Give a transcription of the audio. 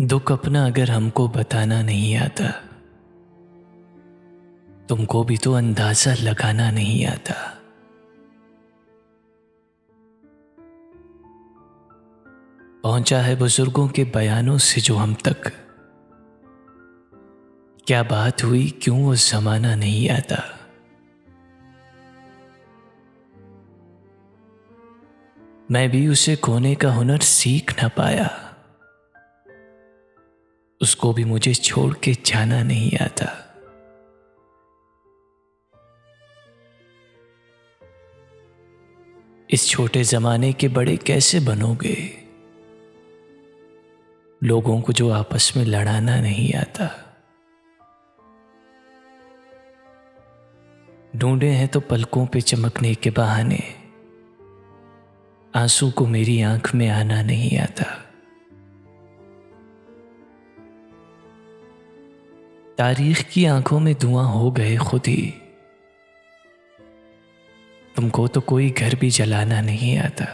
दुख अपना अगर हमको बताना नहीं आता, तुमको भी तो अंदाजा लगाना नहीं आता। पहुंचा है बुजुर्गों के बयानों से जो हम तक, क्या बात हुई क्यों वो जमाना नहीं आता। मैं भी उसे खोने का हुनर सीख ना पाया, उसको भी मुझे छोड़ के जाना नहीं आता। इस छोटे जमाने के बड़े कैसे बनोगे, लोगों को जो आपस में लड़ाना नहीं आता। ढूंढे हैं तो पलकों पे चमकने के बहाने, आंसू को मेरी आंख में आना नहीं आता। तारीख की आंखों में धुआं हो गए खुद ही, तुमको तो कोई घर भी जलाना नहीं आता।